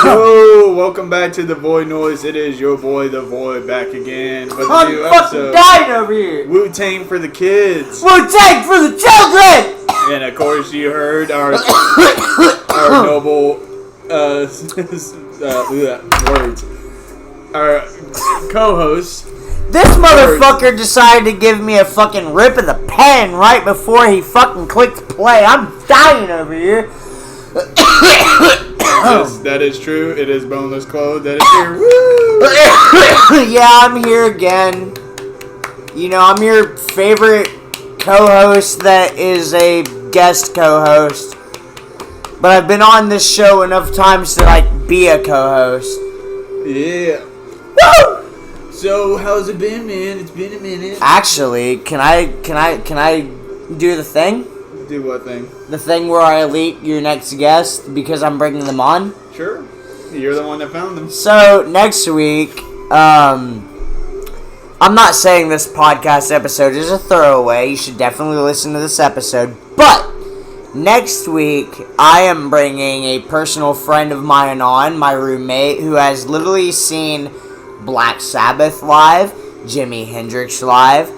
Yo, welcome back to the Void Noise. It is your boy, the Void, back again with a new I'm fucking dying over here. Wu Tang for the kids. Wu Tang for the children. And of course, you heard our noble words. Our co-host. This motherfucker decided to give me a fucking rip of the pen right before he fucking clicked play. I'm dying over here. That is true. It is Boneless Clothes. That is here. Woo! Yeah, I'm here again. You know, I'm your favorite co-host that is a guest co-host. But I've been on this show enough times to, like, be a co-host. Yeah. Woo! So, how's it been, man? It's been a minute. Actually, can I do the thing? Do what thing? The thing where I elite your next guest because I'm bringing them on? Sure. You're the one that found them. So, next week, I'm not saying this podcast episode is a throwaway. You should definitely listen to this episode. But, next week, I am bringing a personal friend of mine on, my roommate, who has literally seen Black Sabbath live, Jimi Hendrix live,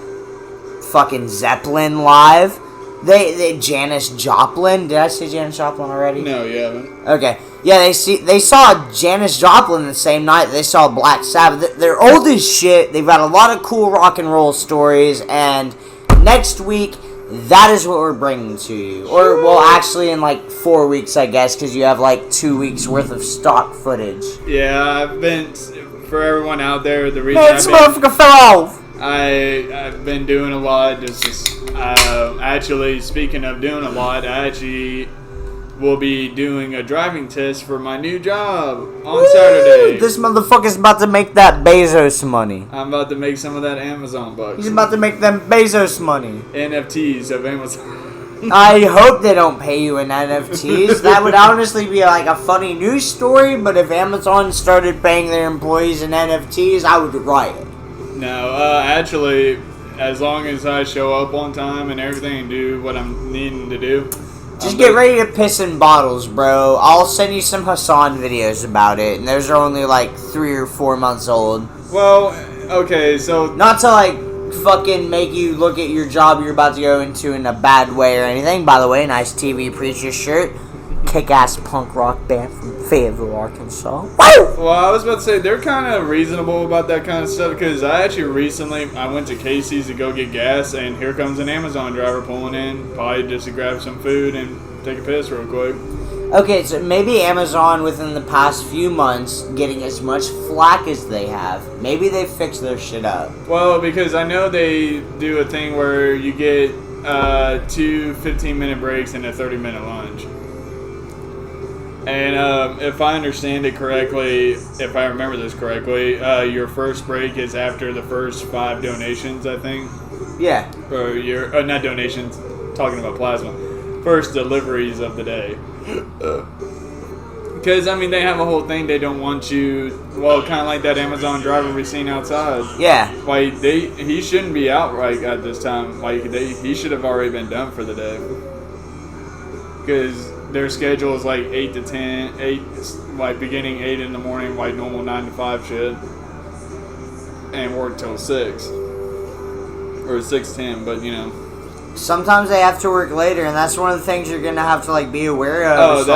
fucking Zeppelin live. They Janis Joplin. Did I say Janis Joplin already? No, you haven't. Okay. Yeah, they saw Janis Joplin the same night they saw Black Sabbath. They're old as shit. They've got a lot of cool rock and roll stories. And next week, that is what we're bringing to you. Or, well, actually in like 4 weeks, I guess, because you have like 2 weeks worth of stock footage. Yeah, I've been, for everyone out there, the reason Man, this motherfucker fell off. I've been doing a lot. Actually, speaking of doing a lot, I actually will be doing a driving test for my new job on Saturday. This motherfucker's about to make that Bezos money. I'm about to make some of that Amazon bucks. He's about to make them Bezos money. NFTs of Amazon. I hope they don't pay you in NFTs. That would honestly be like a funny news story, but if Amazon started paying their employees in NFTs, I would riot. No, actually, as long as I show up on time and everything and do what I'm needing to do. Just get ready to piss in bottles, bro. I'll send you some Hassan videos about it, and those are only like 3 or 4 months old. Well, okay, so... Not to like fucking make you look at your job you're about to go into in a bad way or anything. By the way, nice TV Preacher shirt. Kick-ass punk rock band from Fayetteville, Arkansas. Woo! Well, I was about to say, they're kind of reasonable about that kind of stuff, because I actually recently, I went to Casey's to go get gas, and here comes an Amazon driver pulling in, probably just to grab some food and take a piss real quick. Okay, so maybe Amazon within the past few months getting as much flack as they have, maybe they fixed their shit up. Well, because I know they do a thing where you get 2 15-minute breaks and a 30-minute lunch. And if I understand it correctly, if I remember this correctly, your first break is after the first 5 donations, I think. Yeah. Or your not donations, talking about plasma. First deliveries of the day. Because, I mean, they have a whole thing. They don't want you, well, kind of like that Amazon driver we seen outside. Yeah. Like, he shouldn't be out right at this time. Like, he should have already been done for the day. Because their schedule is like 8 to 10, like beginning 8 in the morning, like normal 9 to 5 shit. And work till 6. Or 6:10, but you know. Sometimes they have to work later, and that's one of the things you're going to have to like be aware of.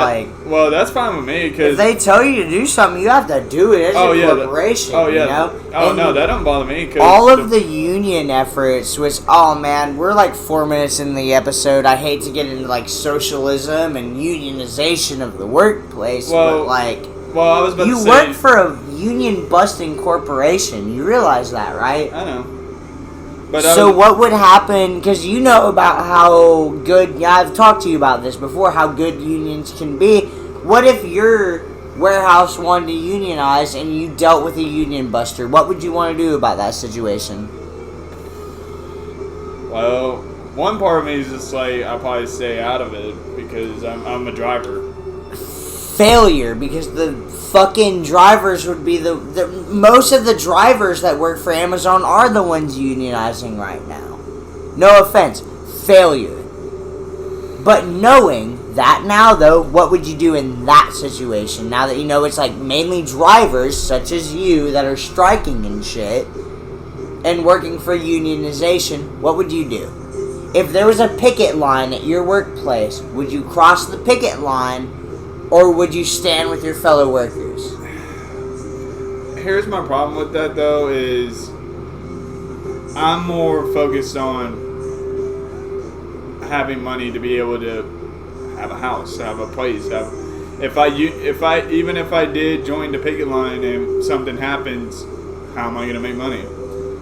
Well, that's fine with me, because if they tell you to do something, you have to do it. It's a corporation, you know? Oh, no, that don't bother me. Cause all of the union efforts, which, oh man, we're like 4 minutes in the episode. I hate to get into like socialism and unionization of the workplace, but like, well, I was about to say, you work for a union-busting corporation. You realize that, right? I know. But so what would happen, because you know about how good, I've talked to you about this before, how good unions can be. What if your warehouse wanted to unionize and you dealt with a union buster? What would you want to do about that situation? Well, one part of me is just like, I'll probably stay out of it because I'm a driver. Failure, because the fucking drivers would be most of the drivers that work for Amazon are the ones unionizing right now. No offense. Failure. But knowing that now, though, what would you do in that situation? Now that you know it's like mainly drivers, such as you, that are striking and shit, and working for unionization, what would you do? If there was a picket line at your workplace, would you cross the picket line, or would you stand with your fellow workers? Here's my problem with that, though, is I'm more focused on having money to be able to have a house, have a place. If I did join the picket line and something happens, how am I going to make money?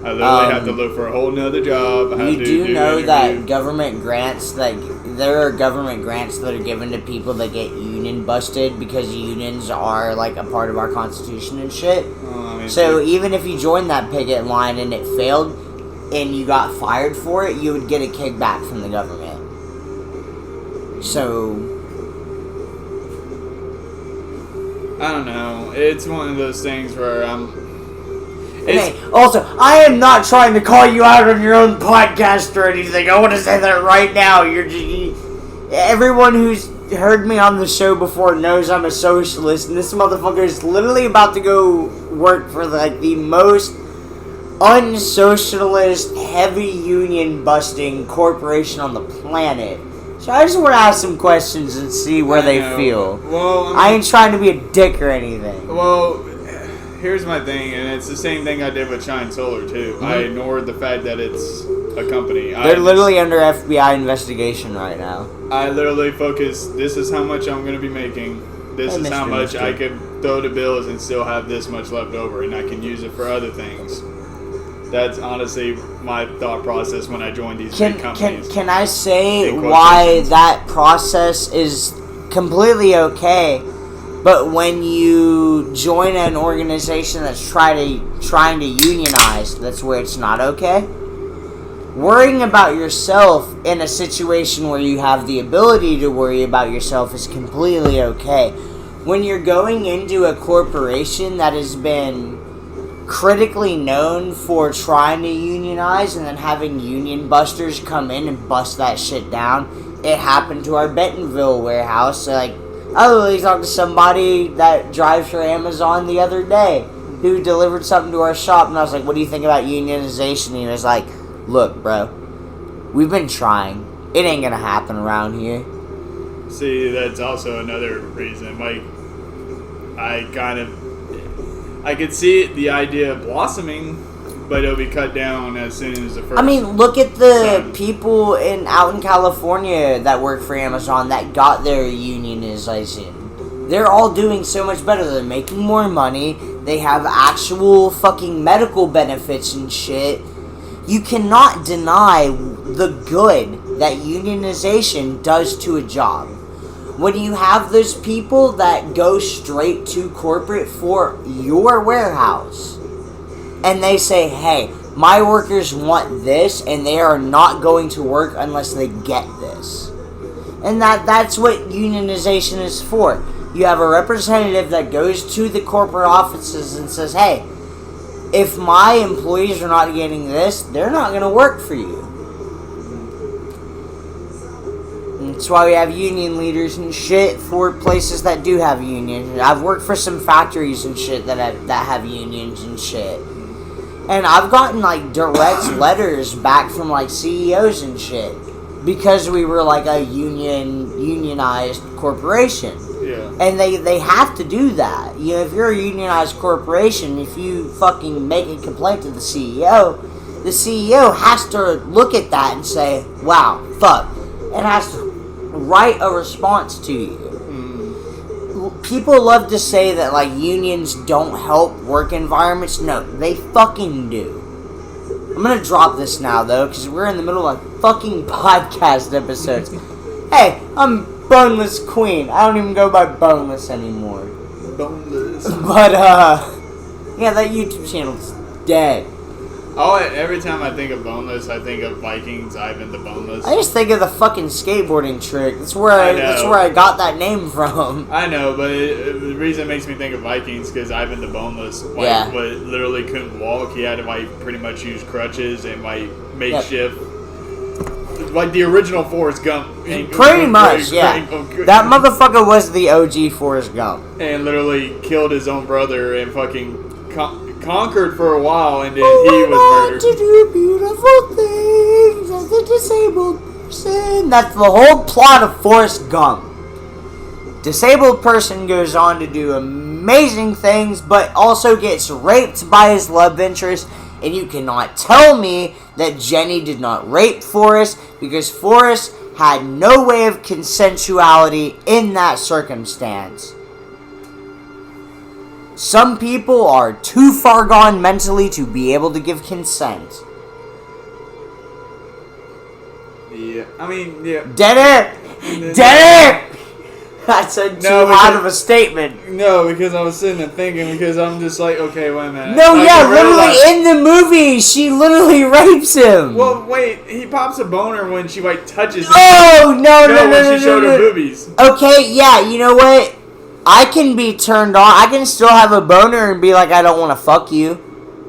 I literally have to look for a whole nother job. You do know that government grants, like, there are government grants that are given to people that get union busted because unions are, like, a part of our Constitution and shit. So even if you joined that picket line and it failed and you got fired for it, you would get a kickback from the government. So I don't know. It's one of those things where also, I am not trying to call you out on your own podcast or anything. I want to say that right now. Everyone who's heard me on the show before knows I'm a socialist, and this motherfucker is literally about to go work for like the most unsocialist, heavy union busting corporation on the planet. So I just want to ask some questions and see where they feel. Well, I ain't trying to be a dick or anything. Well, here's my thing, and it's the same thing I did with Shine Solar too. Mm-hmm. I ignored the fact that it's a company. They're literally under FBI investigation right now. I literally focus, this is how much I'm going to be making. This is how much I could throw to bills and still have this much left over, and I can use it for other things. That's honestly my thought process when I joined these big companies. Can I say why that process is completely okay, but when you join an organization that's trying to unionize, that's where it's not okay? Worrying about yourself in a situation where you have the ability to worry about yourself is completely okay. When you're going into a corporation that has been critically known for trying to unionize and then having union busters come in and bust that shit down. It happened to our Bentonville warehouse. So, like, I literally talked to somebody that drives for Amazon the other day who delivered something to our shop, and I was like, what do you think about unionization? And he was like, look, bro, we've been trying. It ain't gonna happen around here. See, that's also another reason. Like, I could see the idea of blossoming, but it'll be cut down as soon as the first. I mean, look at the people out in California that work for Amazon that got their unionization. They're all doing so much better. They're making more money. They have actual fucking medical benefits and shit. You cannot deny the good that unionization does to a job. When you have those people that go straight to corporate for your warehouse, and they say, hey, my workers want this, and they are not going to work unless they get this. And that's what unionization is for. You have a representative that goes to the corporate offices and says, hey, if my employees are not getting this, they're not going to work for you. That's why we have union leaders and shit for places that do have unions. I've worked for some factories and shit that have unions and shit. And I've gotten, like, direct letters back from, like, CEOs and shit. Because we were, like, a unionized corporation. Yeah. And they have to do that. You know, if you're a unionized corporation, if you fucking make a complaint to the CEO has to look at that and say, wow, fuck. It has to write a response to you. People love to say that, like, unions don't help work environments. No, they fucking do. I'm gonna drop this now, though, because we're in the middle of a fucking podcast episodes. Hey, I'm Boneless Queen. I don't even go by Boneless anymore. Boneless. But, yeah, that YouTube channel's dead. Oh, every time I think of Boneless, I think of Vikings, Ivan the Boneless. I just think of the fucking skateboarding trick. That's where I got that name from. I know, but the reason it makes me think of Vikings because Ivan the Boneless, literally couldn't walk. He had to pretty much use crutches and makeshift like the original Forrest Gump. Pretty much, yeah. That motherfucker was the OG Forrest Gump. And literally killed his own brother and fucking conquered for a while, and then he was murdered. To do beautiful things as a disabled person. That's the whole plot of Forrest Gump. Disabled person goes on to do amazing things, but also gets raped by his love interest. And you cannot tell me that Jenny did not rape Forrest, because Forrest had no way of consensuality in that circumstance. Some people are too far gone mentally to be able to give consent. Yeah, I mean, yeah. Dead air! Dead air! That's too hot of a statement. No, because I was sitting there thinking, because I'm just like, okay, wait a minute. No, literally in the movie, she literally rapes him. Well, wait, he pops a boner when she, like, touches him. Oh, no, when she showed her boobies. Okay, yeah, you know what? I can be turned on. I can still have a boner and be like, I don't want to fuck you.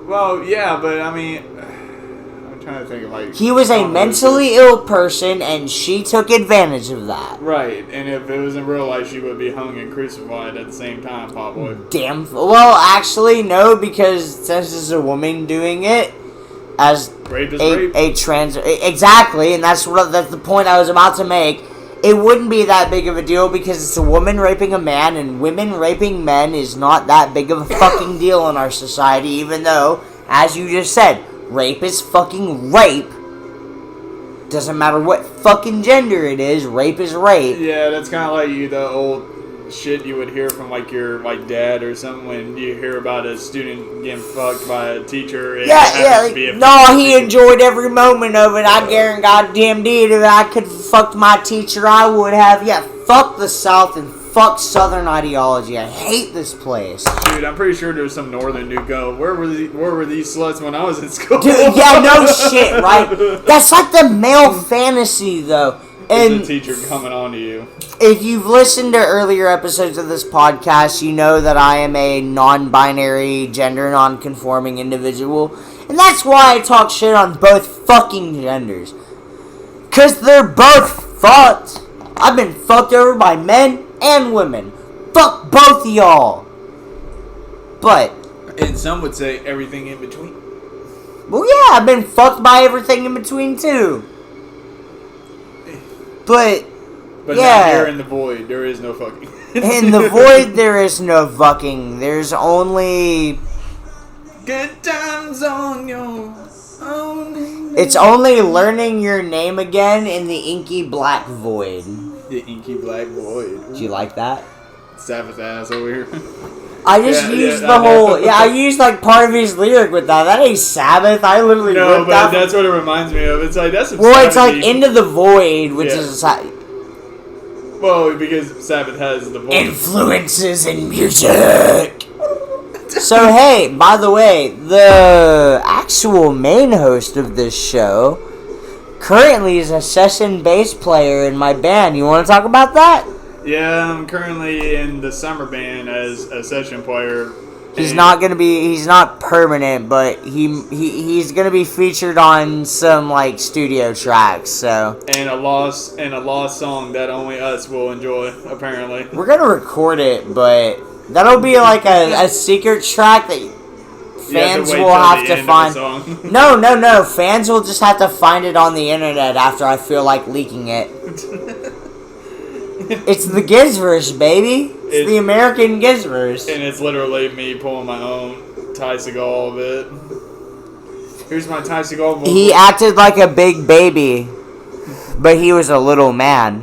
Well, yeah, but, I mean, I'm trying to think of, like... He was a mentally ill person, and she took advantage of that. Right, and if it was in real life, she would be hung and crucified at the same time, probably. Damn. Well, actually, no, because since it's a woman doing it, as rape is rape. A trans... Exactly, and that's the point I was about to make. It wouldn't be that big of a deal because it's a woman raping a man, and women raping men is not that big of a fucking deal in our society, even though, as you just said, rape is fucking rape. Doesn't matter what fucking gender it is, rape is rape. Yeah, that's kind of like the old shit you would hear from like your dad or something when you hear about a student getting fucked by a teacher. He enjoyed every moment of it. I guarantee goddamn did. If I could fuck my teacher, I would have. Yeah, fuck the South and fuck Southern ideology. I hate this place. Dude, I'm pretty sure there's some Northern dude go, where were these sluts when I was in school? Dude, yeah, no shit, right? That's like the male fantasy, though. And the teacher coming on to you. If you've listened to earlier episodes of this podcast, you know that I am a non-binary, gender non-conforming individual. And that's why I talk shit on both fucking genders. Because they're both fucked. I've been fucked over by men and women. Fuck both of y'all. But... And some would say everything in between. Well, yeah, I've been fucked by everything in between, too. But yeah. Not here in the void, there is no fucking. In the void, there is no fucking. There's only... Good times on your own. It's only learning your name again in the inky black void. The inky black void. Do you like that? Sabbath ass over here. I just used the whole... Yeah, I used like part of his lyric with that. That ain't Sabbath. I literally No, but that's what it reminds me of. It's like, that's some Well, it's like Into the Void, which is... Well, because Sabbath has the void. Influences in music. So, hey, by the way, the actual main host of this show currently is a session bass player in my band. You want to talk about that? Yeah, I'm currently in the summer band as a session player. He's not permanent, but he's gonna be featured on some like studio tracks. So and a lost song that only us will enjoy. Apparently, we're gonna record it, but that'll be like a secret track that fans will have to find. No. Fans will just have to find it on the internet after I feel like leaking it. It's the Gizverse, baby. It's the American Gizverse. And it's literally me pulling my own Ty Segall bit. Here's my Ty Segall vocal. He acted like a big baby, but he was a little man.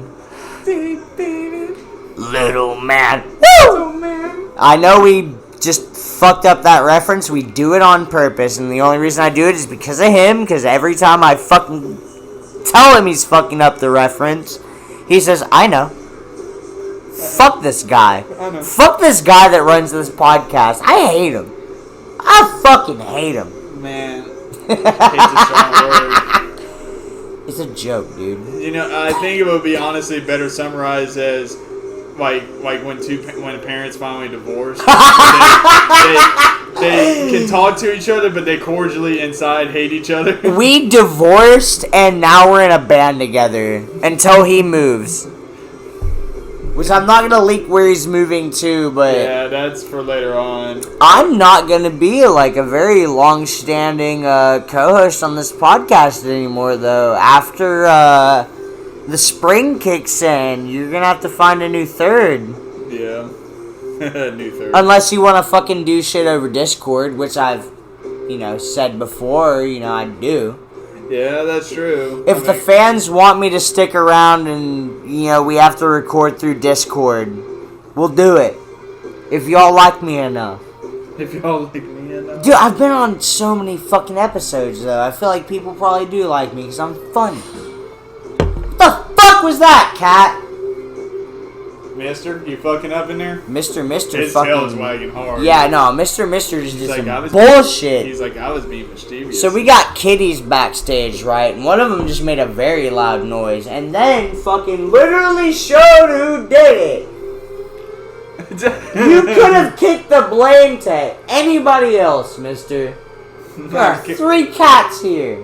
Big baby. Little man. Woo! Little man. I know we just fucked up that reference. We do it on purpose, and the only reason I do it is because of him, because every time I fucking tell him he's fucking up the reference, he says, I know. Fuck this guy. I know. Fuck this guy that runs this podcast. I hate him. I fucking hate him. Man. Hate's a strong word. It's a joke, dude. You know, I think it would be honestly better summarized as like when parents finally divorce. they can talk to each other, but they cordially inside hate each other. We divorced, and now we're in a band together until he moves. Which I'm not gonna leak where he's moving to, but yeah, that's for later on. I'm not gonna be like a very long-standing co-host on this podcast anymore, though. After the spring kicks in, you're gonna have to find a new third. Yeah, new third. Unless you want to fucking do shit over Discord, which I've, said before, I'd do. Yeah, that's true. If the fans want me to stick around and, we have to record through Discord, we'll do it. If y'all like me enough. If y'all like me enough. Dude, I've been on so many fucking episodes, though. I feel like people probably do like me because I'm funny. What the fuck was that, cat? Mister, you fucking up in there? Mr. His fucking... tail is wagging hard. Yeah, no, Mr. is just like, some bullshit. He's like, I was being mischievous. So we got kitties backstage, right? And one of them just made a very loud noise. And then fucking literally showed who did it. You could have kicked the blame to anybody else, mister. There are 3 cats here.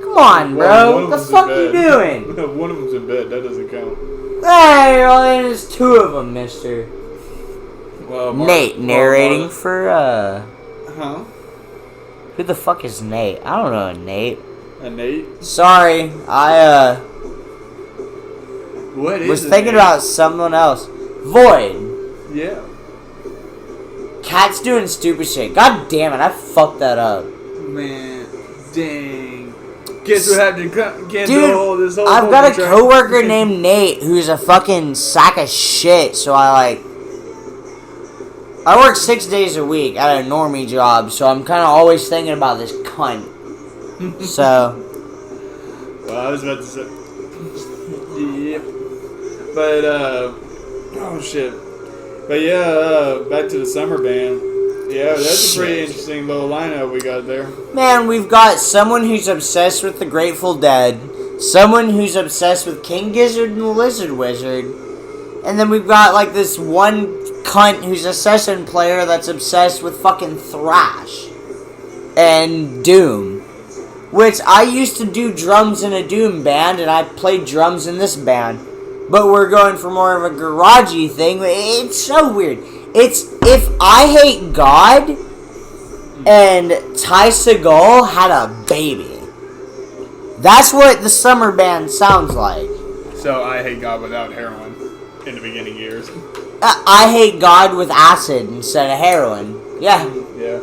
Come on, bro. What the fuck you doing? One of them's in bed. That doesn't count. Hey, well, there's 2 of them, mister. Well, Nate narrating for, Huh? Who the fuck is Nate? I don't know a Nate. A Nate? Sorry, What is was thinking Nate? about someone else. Void. Yeah. Cat's doing stupid shit. God damn it, I fucked that up. Man, dang. Guess what had to get Dude, this whole I've got a track. coworker named Nate who's a fucking sack of shit, so I work 6 days a week at a normie job, so I'm kind of always thinking about this cunt. So. Well, I was about to say. Yep. But, oh shit. But yeah, back to the summer band. Yeah, that's a pretty interesting little lineup we got there. Man, we've got someone who's obsessed with the Grateful Dead, someone who's obsessed with King Gizzard and the Lizard Wizard, and then we've got like this one cunt who's a session player that's obsessed with fucking thrash and doom. Which I used to do drums in a doom band, and I played drums in this band. But we're going for more of a garagey thing. It's so weird. It's if I Hate God and Ty Segall had a baby. That's what the summer band sounds like. So I Hate God without heroin in the beginning years. I Hate God with acid instead of heroin. Yeah. Yeah.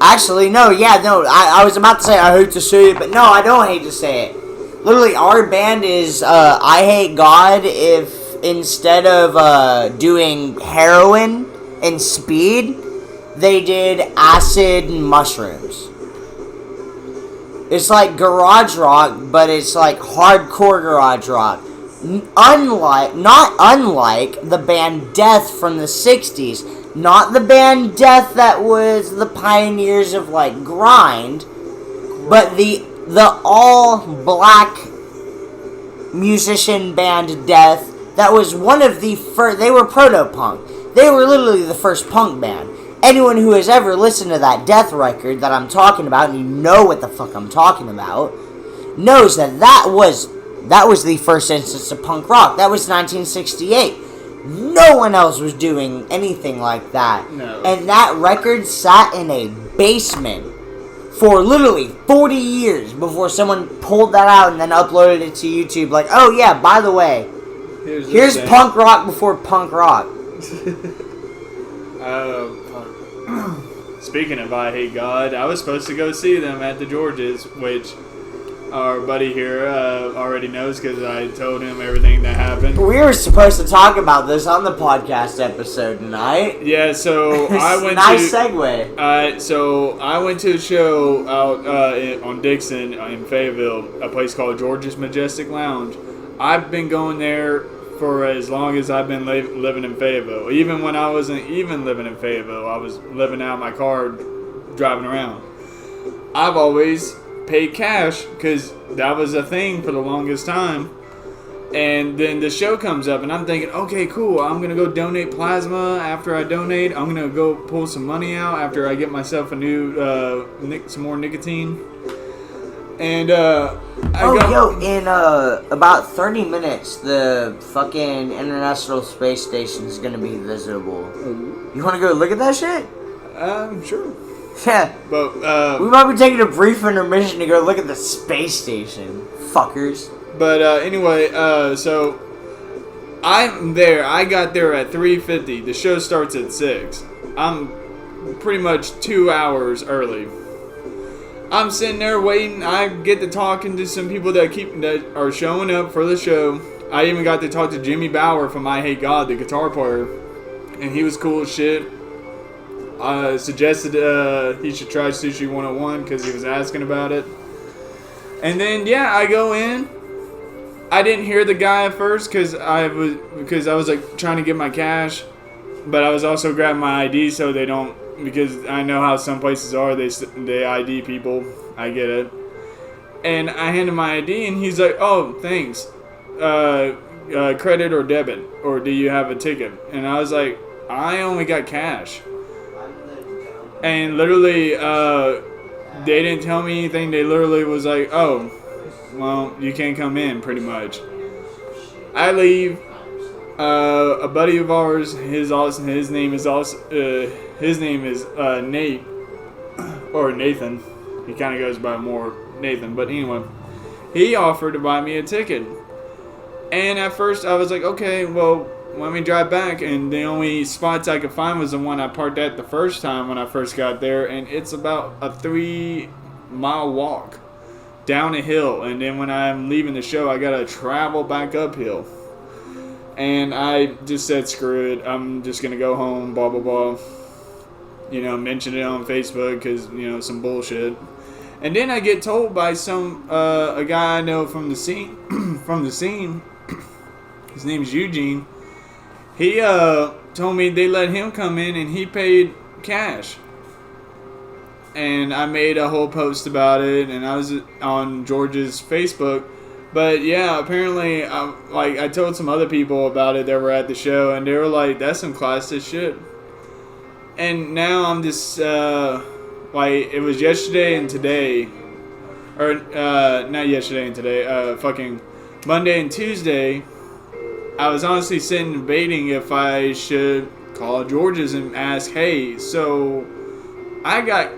Actually, no, I was about to say I hate to say it, but no, I don't hate to say it. Literally, our band is I Hate God if instead of doing heroin and speed, they did acid and mushrooms. It's like garage rock, but it's like hardcore garage rock. Not unlike the band Death from the 60s. Not the band Death that was the pioneers of like grind, but the all black musician band Death that was one of the first. They were proto-punk. They were literally the first punk band. Anyone who has ever listened to that Death record that I'm talking about, and you know what the fuck I'm talking about, knows that was the first instance of punk rock. That was 1968. No one else was doing anything like that. No. And that record sat in a basement for literally 40 years before someone pulled that out and then uploaded it to YouTube. Like, oh yeah, by the way, here's punk rock before punk rock. Speaking of I Hate God, I was supposed to go see them at the Georges, which our buddy here already knows because I told him everything that happened. We were supposed to talk about this on the podcast episode tonight. Yeah, so I went nice segue. So I went to a show out on Dixon in Fayetteville, a place called George's Majestic Lounge. I've been going there for as long as I've been living in Fayetteville. Even when I wasn't even living in Fayetteville, I was living out of my car, driving around. I've always paid cash because that was a thing for the longest time. And then the show comes up, and I'm thinking, okay, cool. I'm gonna go donate plasma. After I donate, I'm gonna go pull some money out after I get myself a new some more nicotine. And in about 30 minutes, the fucking International Space Station is gonna be visible. You wanna go look at that shit? Sure. Yeah. But we might be taking a brief intermission to go look at the space station, fuckers. But anyway, so I'm there. I got there at 3:50. The show starts at 6. I'm pretty much 2 hours early. I'm sitting there waiting. I get to talking to some people that are showing up for the show. I even got to talk to Jimmy Bauer from I Hate God, the guitar player, and he was cool as shit. Suggested he should try Sushi 101 because he was asking about it. And then I go in. I didn't hear the guy at first because I was like trying to get my cash, but I was also grabbing my ID so they don't, because I know how some places are, they ID people. I get it. And I handed my ID and he's like, "Oh, thanks. Credit or debit, or do you have a ticket?" And I was like, "I only got cash." And literally, they didn't tell me anything. They literally was like, "Oh, well, you can't come in," pretty much. I leave. A buddy of ours, his name is Nate, or Nathan. He kind of goes by more Nathan, but anyway, he offered to buy me a ticket. And at first I was like, okay, well, let me drive back. And the only spots I could find was the one I parked at the first time when I first got there, and it's about a 3-mile walk down a hill, and then when I'm leaving the show, I gotta travel back uphill. And I just said, screw it, I'm just gonna go home, blah blah blah. Mention it on Facebook because some bullshit. And then I get told by a guy I know from the scene, his name's Eugene. He told me they let him come in and he paid cash. And I made a whole post about it, and I was on George's Facebook. But yeah, apparently, I told some other people about it that were at the show, and they were like, "That's some classist shit." And now I'm just it was yesterday and today, or not yesterday and today, fucking Monday and Tuesday. I was honestly sitting debating if I should call George's and ask, "Hey, so I got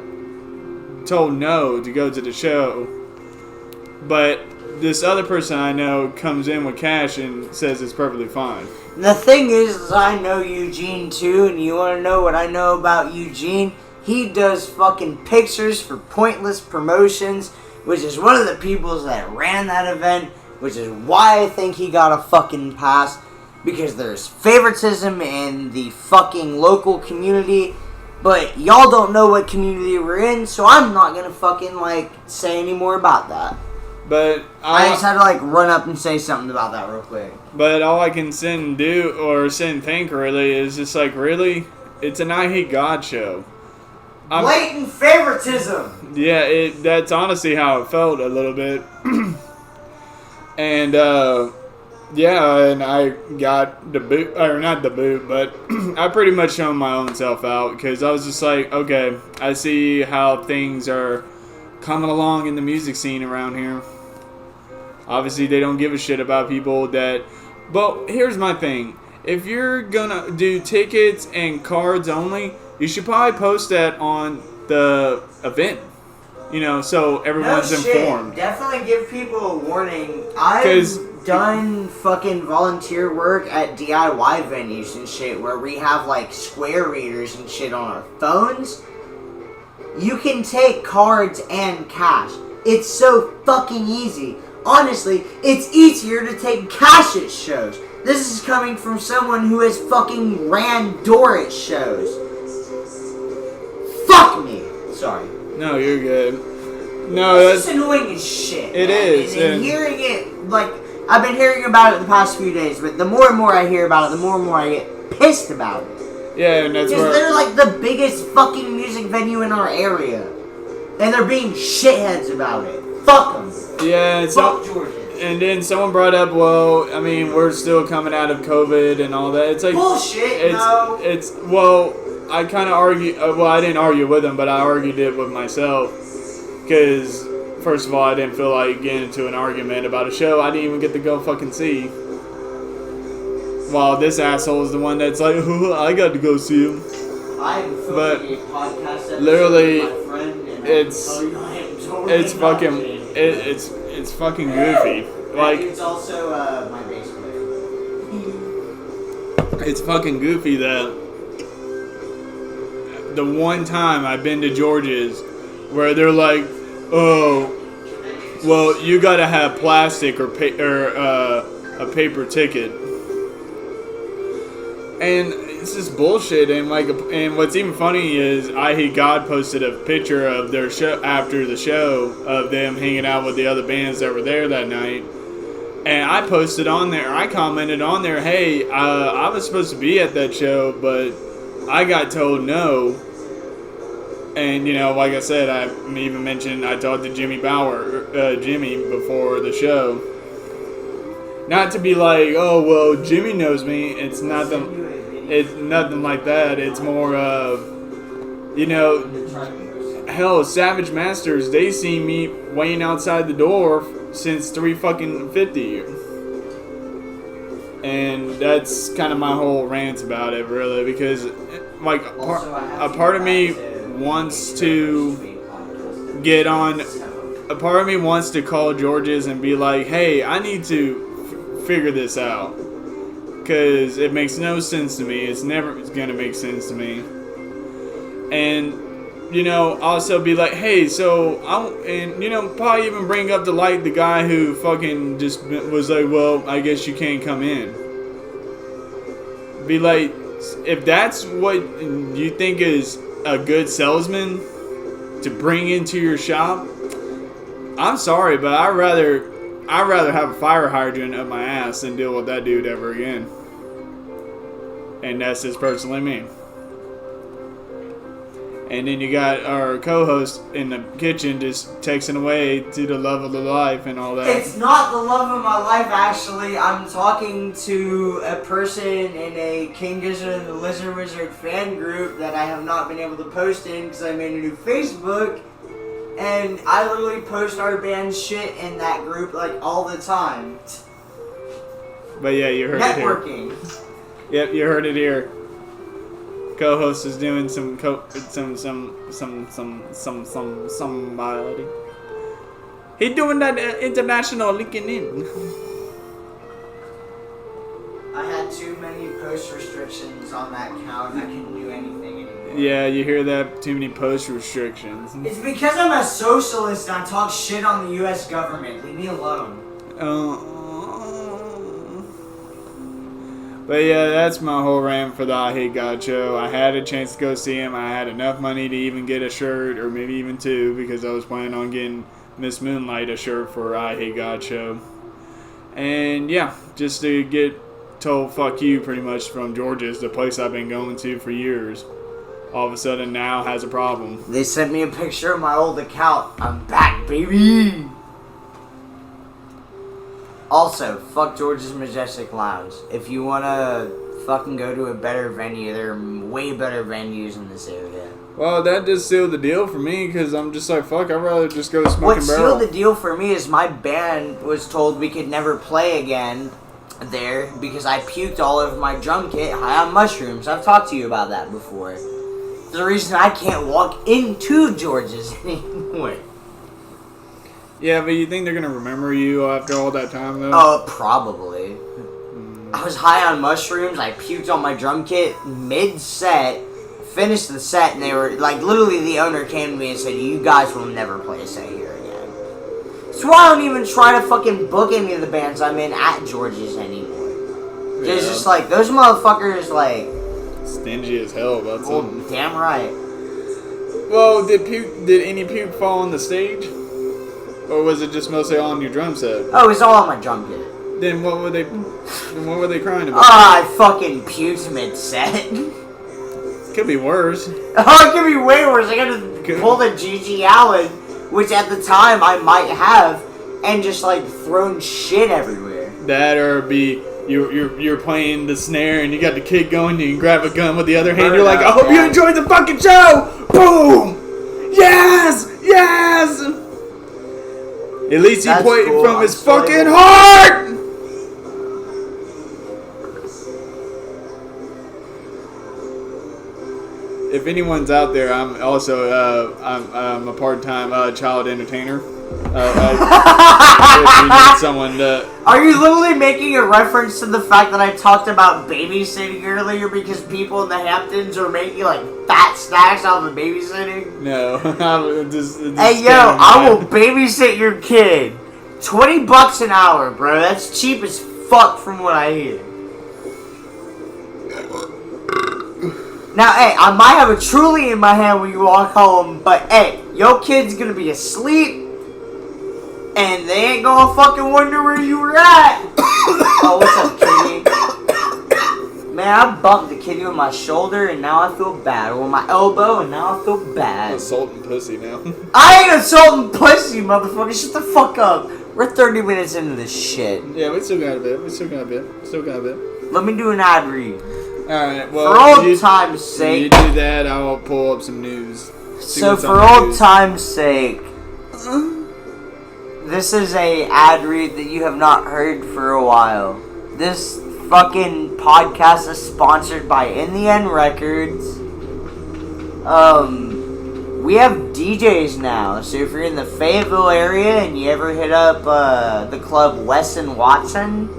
told no to go to the show, but this other person I know comes in with cash and says it's perfectly fine." The thing is I know Eugene too, and you want to know what I know about Eugene? He does fucking pictures for Pointless Promotions, which is one of the people that ran that event, which is why I think he got a fucking pass, because there's favoritism in the fucking local community. But y'all don't know what community we're in, so I'm not gonna fucking, say any more about that. But I just had to, run up and say something about that real quick. But all I can sit and think, really, is just really, it's an I Hate God show. Blatant favoritism! Yeah, that's honestly how it felt a little bit. And, and I got the boot, or not the boot, but I pretty much shown my own self out, because I was just like, okay, I see how things are coming along in the music scene around here. Obviously, they don't give a shit about people that... But here's my thing. If you're gonna do tickets and cards only, you should probably post that on the event. So everyone's informed. Definitely give people a warning. I've done fucking volunteer work at DIY venues and shit where we have square readers and shit on our phones. You can take cards and cash. It's so fucking easy. Honestly, it's easier to take cash at shows. This is coming from someone who has fucking ran door at shows. Fuck me. Sorry. No, you're good. No, it's just annoying as shit. It is. And hearing it, I've been hearing about it the past few days, but the more and more I hear about it, the more and more I get pissed about it. Yeah, and that's because they're the biggest fucking music venue in our area, and they're being shitheads about it. Fuck them. Yeah, Fuck Georgia. And then someone brought up, well, I mean, we're still coming out of COVID and all that. It's like bullshit. Well, I kind of argue. Well, I didn't argue with him, but I argued it with myself because first of all, I didn't feel like getting into an argument about a show I didn't even get to go fucking see. While this asshole is the one that's like, oh, I got to go see him. I'm filming a podcast episode literally, with my friend, and it's fucking goofy. Like, it's also my bass player. It's fucking goofy that the one time I've been to George's where they're like, oh, well, you gotta have plastic or a paper ticket. And it's just bullshit. And what's even funny is I Hate God posted a picture of their show after the show of them hanging out with the other bands that were there that night. And I posted on there, I commented on there, hey, I was supposed to be at that show, but I got told no. And, you know, like I said, I even mentioned I talked to Jimmy before the show. Not to be like, oh, well, Jimmy knows me. It's nothing like that. It's more of, you know, hell, Savage Masters, they see me waiting outside the door since 3:50. And that's kind of my whole rant about it, really, because, like, a part of me wants to get on. A part of me wants to call George's and be like, hey, I need to figure this out. Because it makes no sense to me. It's never going to make sense to me. And, you know, also be like, hey, so, probably even bring up the guy who fucking just was like, well, I guess you can't come in. Be like, if that's what you think is a good salesman to bring into your shop, I'm sorry, but I'd rather have a fire hydrant up my ass than deal with that dude ever again. And that's just personally me. And then you got our co-host in the kitchen just texting away to the love of the life and all that. It's not the love of my life, actually. I'm talking to a person in a King Gizzard and the Lizard Wizard fan group that I have not been able to post in because I made a new Facebook. And I literally post our band's shit in that group like all the time. But yeah, you heard Networking. It here. Yep, you heard it here. Co-host is doing somebody. He doing that international linking in. I had too many post restrictions on that account. I couldn't do anything anymore. Yeah, you hear that? Too many post restrictions. It's because I'm a socialist and I talk shit on the U.S. government. Leave me alone. But yeah, that's my whole rant for the I Hate God show. I had a chance to go see him. I had enough money to even get a shirt, or maybe even two, because I was planning on getting Miss Moonlight a shirt for I Hate God show. And yeah, just to get told fuck you pretty much from George's, the place I've been going to for years. All of a sudden now has a problem. They sent me a picture of my old account. I'm back, baby! Also, fuck George's Majestic Lounge. If you wanna fucking go to a better venue, there are way better venues in this area. Well, that just sealed the deal for me, because I'm just like, fuck, I'd rather just go smoke What and barrel. sealed the deal for me is my band was told we could never play again there because I puked all over my drum kit high on mushrooms. I've talked to you about that before. The reason I can't walk into George's anymore. Yeah, but you think they're going to remember you after all that time, though? Oh, probably. I was high on mushrooms, I puked on my drum kit mid-set, finished the set, and they were, like, literally the owner came to me and said, you guys will never play a set here again. That's why I don't even try to fucking book any of the bands I'm in at George's anymore. Yeah. It's just like, those motherfuckers, like... stingy as hell about something. Damn right. Well, did any puke fall on the stage? Or was it just mostly on your drum set? Oh, it's all on my drum kit. Then what were they crying about? I fucking puked mid-set. Could be worse. Oh, it could be way worse. I gotta pull the G.G. Allen, which at the time I might have, and just like throwing shit everywhere. That or be you're playing the snare and you got the kick going. You can grab a gun with the other hand. You're like, I hope you enjoyed the fucking show. Boom. Yes. At least he played it from his fucking heart. If anyone's out there, I'm also I'm a part-time child entertainer. If you need someone to... Are you literally making a reference to the fact that I talked about babysitting earlier because people in the Hamptons are making like fat snacks out of the babysitting? No. Hey yo, I will babysit your kid. $20 an hour, bro. That's cheap as fuck from what I hear. Now, hey, I might have a Truly in my hand when you walk home, but hey, your kid's gonna be asleep, and they ain't gonna fucking wonder where you were at. Oh, what's up, kitty? Man, I bumped the kitty with my shoulder, and now I feel bad. Or with my elbow, and now I feel bad. Assaulting pussy now. I ain't assaulting pussy, motherfucker. Shut the fuck up. We're 30 minutes into this shit. Yeah, we still got a bit. Let me do an ad read. Alright, well, for old time's sake. You do that, I will pull up some news. So for old time's sake, this is a ad read that you have not heard for a while. This fucking podcast is sponsored by In The End Records. We have DJs now, so if you're in the Fayetteville area and you ever hit up the club Wes and Watson,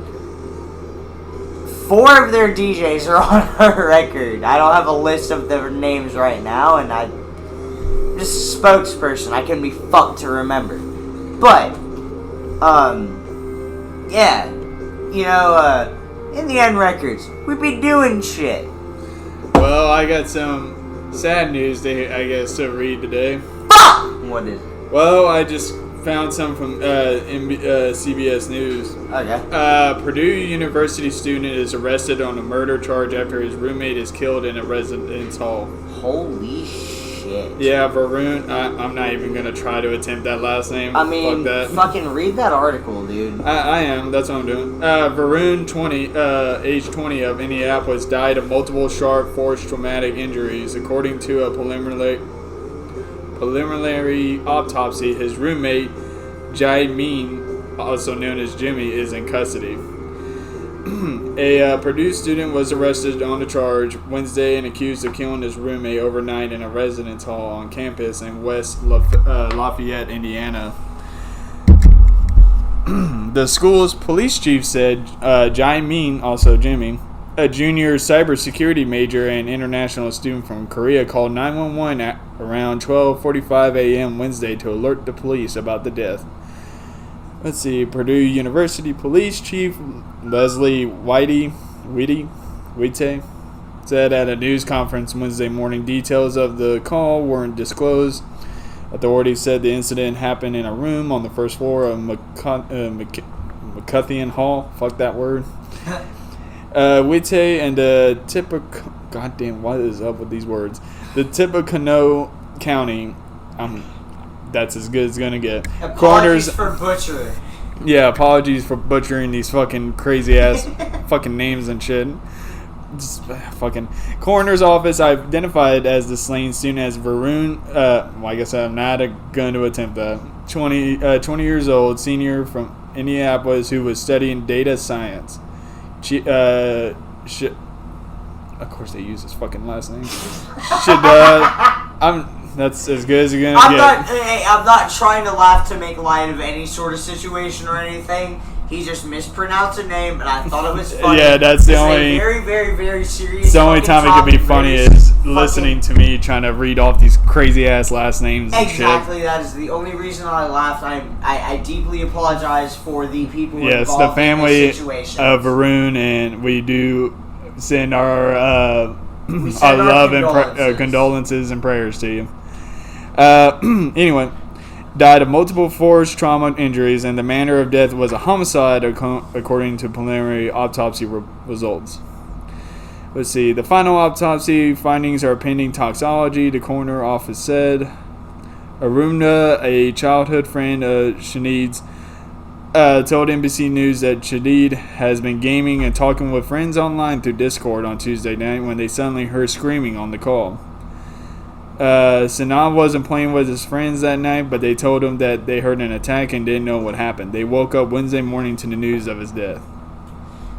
4 of their DJs are on our record. I don't have a list of their names right now, and I'm just a spokesperson. I can be fucked to remember. But, yeah. You know, In The End Records, we be doing shit. Well, I got some sad news, I guess, to read today. Fuck! What is it? Well, I just found some from CBS News. Okay. Purdue University student is arrested on a murder charge after his roommate is killed in a residence hall. Holy shit. Yeah, Varun. I'm not even going to try to attempt that last name. I mean, fuck that. fucking read that article, dude. I am. That's what I'm doing. Varun, age 20, of Indianapolis, died of multiple sharp force traumatic injuries. According to a preliminary autopsy, his roommate, Jai Min, also known as Jimmy, is in custody. A Purdue student was arrested on the charge Wednesday and accused of killing his roommate overnight in a residence hall on campus in West Lafayette, Indiana. The school's police chief said Jai Min, also Jimmy, a junior cybersecurity major and international student from Korea, called 911 at around 12:45 a.m. Wednesday to alert the police about the death. Let's see. Purdue University Police Chief Leslie White said at a news conference Wednesday morning details of the call weren't disclosed. Authorities said the incident happened in a room on the first floor of McCutcheon Hall. Fuck that word. Witte and the Tippecanoe... Goddamn, what is up with these words? The Tippecanoe County... that's as good as it's gonna get. Apologies for butchering. Yeah, apologies for butchering these fucking crazy ass fucking names and shit. Just fucking... Coroner's office identified as the slain student as Varun... well, I guess I'm not going to attempt that. 20 years old, senior from Indianapolis, who was studying data science. Of course they use his fucking last name. That's as good as you're gonna get. I'm not trying to laugh to make light of any sort of situation or anything. He just mispronounced a name, and I thought it was funny. Yeah, that's the only... very, very, very serious... It's the only time it could be funny is listening to me trying to read off these crazy-ass last names and exactly, shit. that is the only reason I laughed. I deeply apologize for the people yes, involved the family in this situation. of Varun, and we do send our love and condolences and prayers to you. Anyway... Died of multiple force trauma injuries, and the manner of death was a homicide, according to preliminary autopsy results. Let's see. The final autopsy findings are pending toxicology, the coroner office said. Aruna, a childhood friend of Shahid's, told NBC News that Shadid has been gaming and talking with friends online through Discord on Tuesday night when they suddenly heard screaming on the call. Sanaa wasn't playing with his friends that night, but they told him that they heard an attack and didn't know what happened. They woke up Wednesday morning to the news of his death.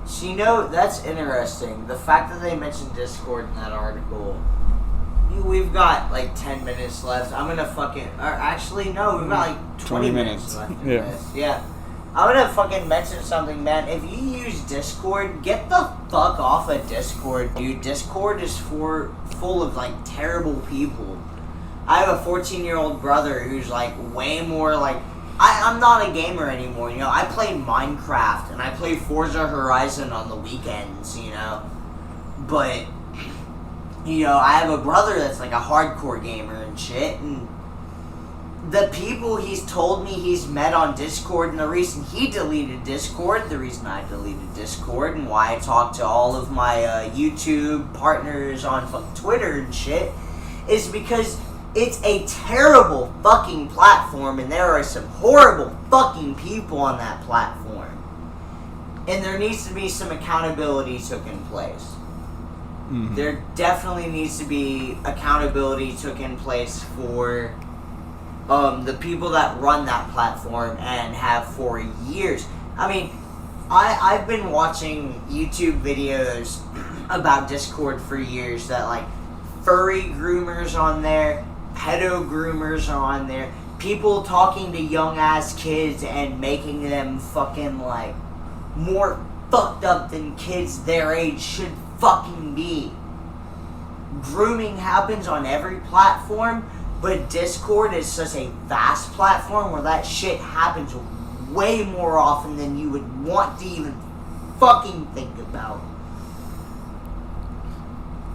So, that's interesting. The fact that they mentioned Discord in that article. We've got like 10 minutes left. I'm gonna fucking. Or actually, no, we've got like 20 minutes left. In this. Yeah. I'm gonna fucking mention something, man. If you use Discord, get the fuck off of Discord, dude. Discord is full of like terrible people. I have a 14-year-old brother who's like way more like. I'm not a gamer anymore, I play Minecraft and I play Forza Horizon on the weekends, But, I have a brother that's like a hardcore gamer and shit, and the people he's told me he's met on Discord, and the reason he deleted Discord, the reason I deleted Discord, and why I talk to all of my YouTube partners on Twitter and shit, is because it's a terrible fucking platform, and there are some horrible fucking people on that platform. And there needs to be some accountability took in place. Mm-hmm. There definitely needs to be accountability took in place for the people that run that platform and have for years. I mean, I've been watching YouTube videos about Discord for years that, like, furry groomers on there, pedo groomers are on there, people talking to young ass kids and making them fucking like more fucked up than kids their age should fucking be. Grooming happens on every platform, but Discord is such a vast platform where that shit happens way more often than you would want to even fucking think about.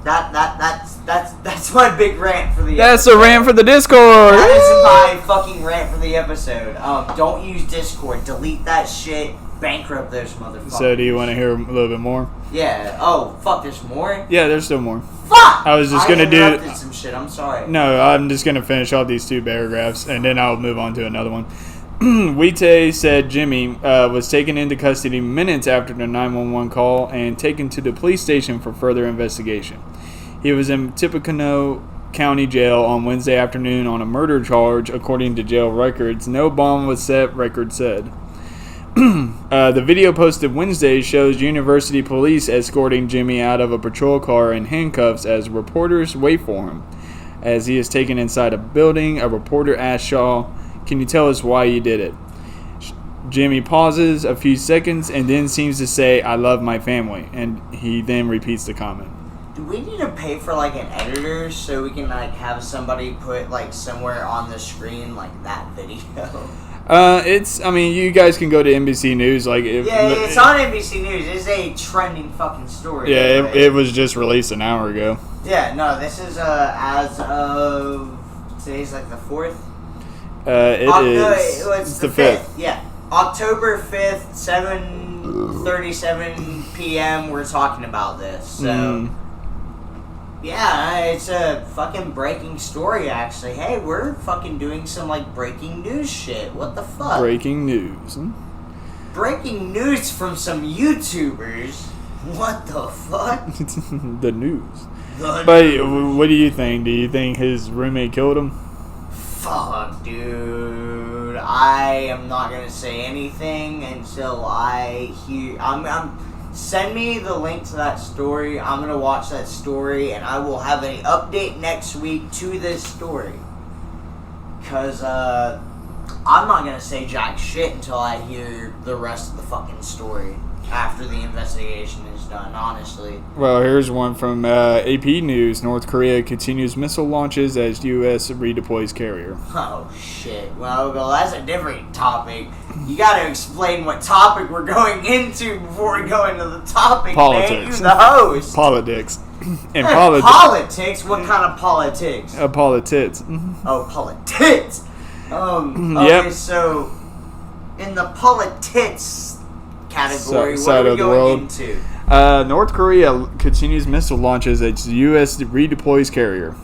That's my big rant for the That's episode. a rant for the Discord. That is my fucking rant for the episode. Don't use Discord. Delete that shit. Bankrupt those motherfuckers. So do you want to hear a little bit more? Yeah. Oh, fuck, there's more? Yeah, there's still more. Fuck! I was just going to do... I interrupted some shit. I'm sorry. No, I'm just going to finish off these two paragraphs, and then I'll move on to another one. Wite said Jimmy was taken into custody minutes after the 911 call and taken to the police station for further investigation. He was in Tippecanoe County Jail on Wednesday afternoon on a murder charge, according to jail records. No bond was set, record said. The video posted Wednesday shows university police escorting Jimmy out of a patrol car in handcuffs as reporters wait for him. As he is taken inside a building, a reporter asked Shaw, "Can you tell us why you did it?" Jimmy pauses a few seconds and then seems to say, "I love my family," and he then repeats the comment. Do we need to pay for like an editor so we can like have somebody put like somewhere on the screen like that video? You guys can go to NBC News. It's on NBC News. It's a trending fucking story. Yeah, it was just released an hour ago. Yeah, no, this is as of today's like the 4th. It's the 5th. Yeah, October 5th, 7:37 p.m. We're talking about this. So. Yeah, it's a fucking breaking story, actually. Hey, we're fucking doing some, like, breaking news shit. What the fuck? Breaking news. Breaking news from some YouTubers? What the fuck? The news. But what do you think? Do you think his roommate killed him? Fuck, dude. I am not gonna say anything until I hear... Send me the link to that story. I'm going to watch that story, and I will have an update next week to this story. Because, I'm not going to say jack shit until I hear the rest of the fucking story after the investigation is done, honestly. Well, here's one from AP News. North Korea continues missile launches as U.S. redeploys carrier. Oh, shit. Well, that's a different topic. You got to explain what topic we're going into before we go into the topic, politics. man. You the host. Politics. And politics? What kind of politics? Politics. Oh, politics. Okay, so in the politics category, what are we going into? North Korea continues missile launches as U.S. redeploys carrier.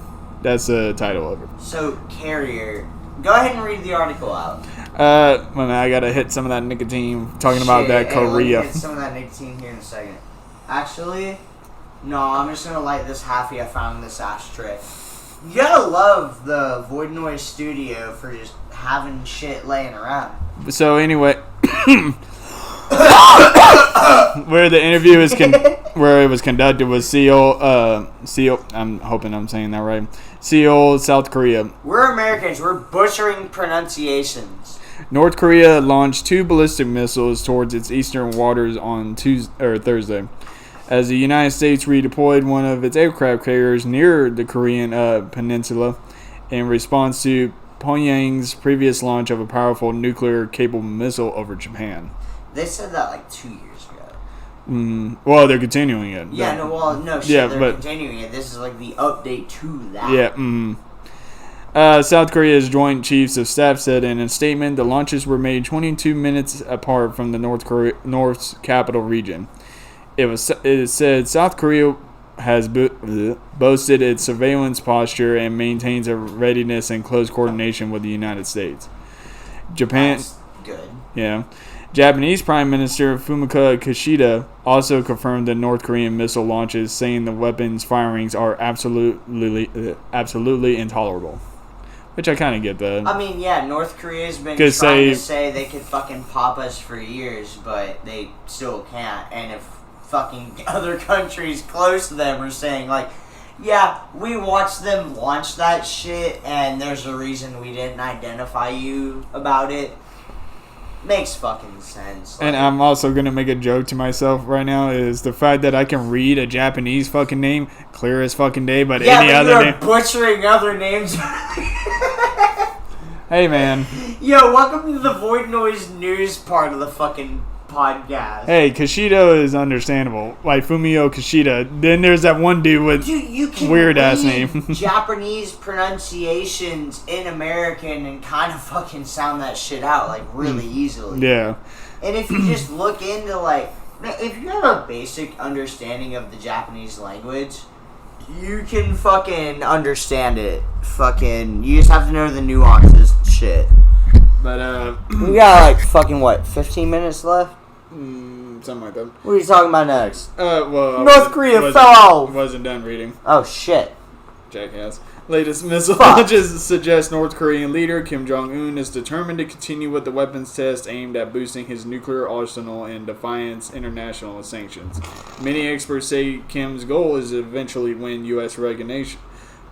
That's the title of it. So, carrier. Go ahead and read the article out. I gotta hit some of that nicotine. Talking about that Korea. Let me hit some of that nicotine here in a second. Actually, no, I'm just gonna light this halfie I found in this ashtray. You gotta love the Void Noise Studio for just having shit laying around. So anyway, where the interview is where it was conducted was Seoul. I'm hoping I'm saying that right. Seoul, South Korea. We're Americans. We're butchering pronunciations. North Korea launched 2 ballistic missiles towards its eastern waters on Thursday, as the United States redeployed one of its aircraft carriers near the Korean peninsula in response to Pyongyang's previous launch of a powerful nuclear-capable missile over Japan. They said that like 2 years ago. Well, they're continuing it. Yeah, they're continuing it. This is like the update to that. Yeah, South Korea's Joint Chiefs of Staff said in a statement the launches were made 22 minutes apart from the North's capital region. It said South Korea has boasted its surveillance posture and maintains a readiness and close coordination with the United States. Japan. That's good. Yeah. Japanese Prime Minister Fumio Kishida also confirmed the North Korean missile launches, saying the weapons firings are absolutely intolerable. Which I kind of get that. I mean, yeah, North Korea's been trying to say they could fucking pop us for years, but they still can't. And if fucking other countries close to them are saying, like, yeah, we watched them launch that shit, and there's a reason we didn't identify you about it. Makes fucking sense. And I'm also going to make a joke to myself right now is the fact that I can read a Japanese fucking name clear as fucking day, but any other name. Butchering other names. Hey, man. Yo, welcome to the Void Noise News part of the fucking podcast. Hey, Kishida is understandable. Like Fumio Kishida. Then there's that one dude with weird ass name. Japanese pronunciations in American and kind of fucking sound that shit out like really easily. Yeah. And if you just look into like, if you have a basic understanding of the Japanese language, you can fucking understand it. Fucking, you just have to know the nuances and shit. But we got like fucking what, 15 minutes left? Something like that. What are you talking about next? Well, North Korea fell off. Wasn't done reading. Oh shit. Jackass. Latest missile launches suggest North Korean leader Kim Jong-un is determined to continue with the weapons test aimed at boosting his nuclear arsenal and defiance international sanctions. Many experts say Kim's goal is to eventually win U.S. recognition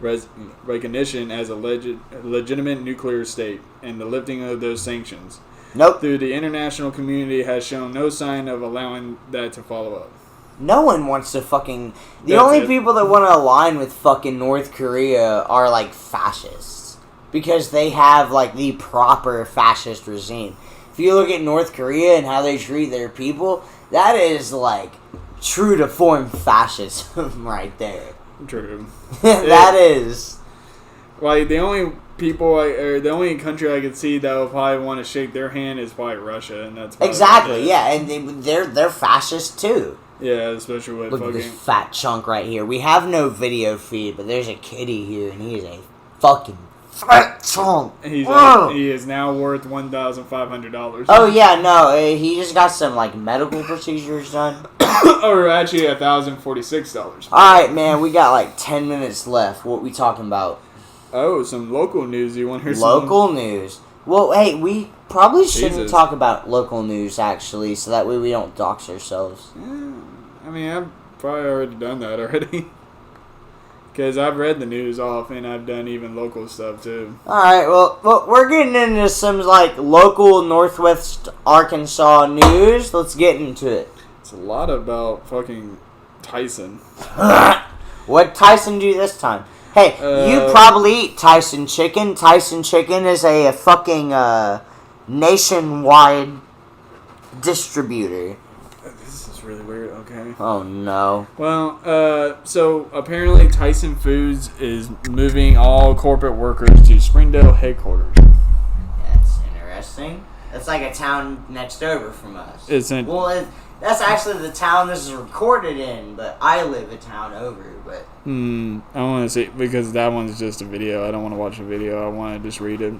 as a legitimate nuclear state and the lifting of those sanctions. Nope. Through the international community has shown no sign of allowing that to follow up. No one wants to fucking... The only people that want to align with fucking North Korea are, like, fascists. Because they have, like, the proper fascist regime. If you look at North Korea and how they treat their people, that is, like, true to form fascism right there. True. That is. Like, the only people, or the only country I could see that will probably want to shake their hand is probably Russia, and that's exactly, yeah, and they're fascist too. Yeah, especially with look at this fat chunk right here. We have no video feed, but there's a kitty here, and he is a fucking fat chunk. He is now worth $1,500. Oh yeah, no, he just got some like medical procedures done. Or actually $1,046. All right, man, we got like 10 minutes left. What we talking about? Oh, some local news. You want to hear local news? Well, hey, we probably shouldn't talk about local news actually, so that way we don't dox ourselves. Yeah. I mean, I've probably already done that already. Because I've read the news off, and I've done even local stuff, too. Alright, well, we're getting into some, like, local Northwest Arkansas news. Let's get into it. It's a lot about fucking Tyson. What'd Tyson do this time? Hey, you probably eat Tyson chicken. Tyson chicken is a fucking nationwide distributor. Really weird. Okay. Oh no. Well, so apparently Tyson Foods is moving all corporate workers to Springdale headquarters. That's interesting. That's like a town next over from us. That's actually the town this is recorded in, but I live a town over. But I want to see because that one's just a video. I don't want to watch a video. I want to just read it.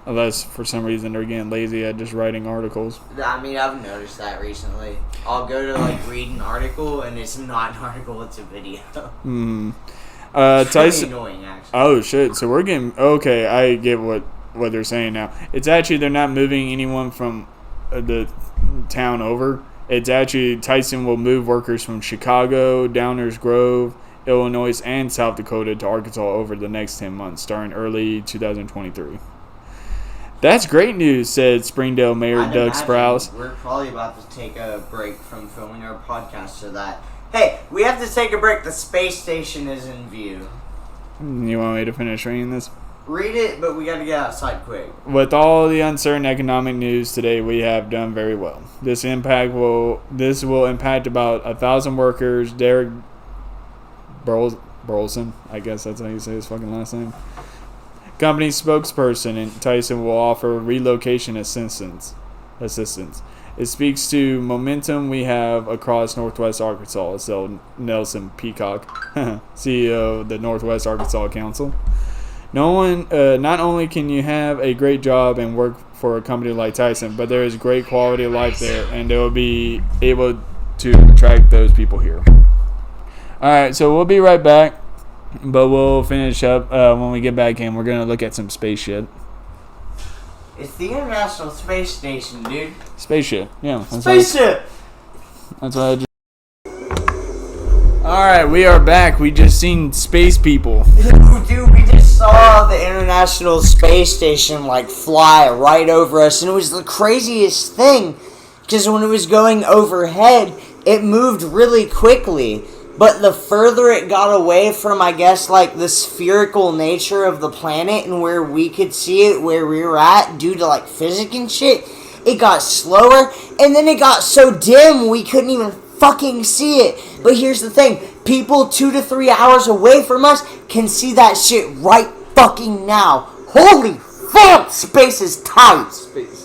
Unless for some reason they're getting lazy at just writing articles. I mean, I've noticed that recently. I'll go to like read an article and it's not an article; it's a video. It's Tyson. really annoying, actually. Oh shit! So we're getting okay. I get what they're saying now. It's actually they're not moving anyone from the town over. It's actually Tyson will move workers from Chicago, Downers Grove, Illinois, and South Dakota to Arkansas over the next 10 months, starting early 2023. That's great news, said Springdale Mayor Doug Sprouse. We're probably about to take a break from filming our podcast so that... Hey, we have to take a break. The space station is in view. You want me to finish reading this? Read it, but we got to get outside quick. With all the uncertain economic news today, we have done very well. This will impact about 1,000 workers. Derek Burleson, I guess that's how you say his fucking last name. Company spokesperson in Tyson will offer relocation assistance. It speaks to momentum we have across Northwest Arkansas, said Nelson Peacock, CEO of the Northwest Arkansas Council. Not only can you have a great job and work for a company like Tyson, but there is great quality of life there, and they will be able to attract those people here. All right, so we'll be right back. But we'll finish up when we get back in. We're going to look at some space shit. It's the International Space Station, dude. Space shit. Yeah. Spaceship! That's what I just... Alright, we are back. We just seen space people. Dude, we just saw the International Space Station, like, fly right over us. And it was the craziest thing. Because when it was going overhead, it moved really quickly. But the further it got away from, I guess, like, the spherical nature of the planet and where we could see it, where we were at, due to, like, physics and shit, it got slower, and then it got so dim we couldn't even fucking see it. But here's the thing, people 2 to 3 hours away from us can see that shit right fucking now. Holy fuck, space is tight. Space.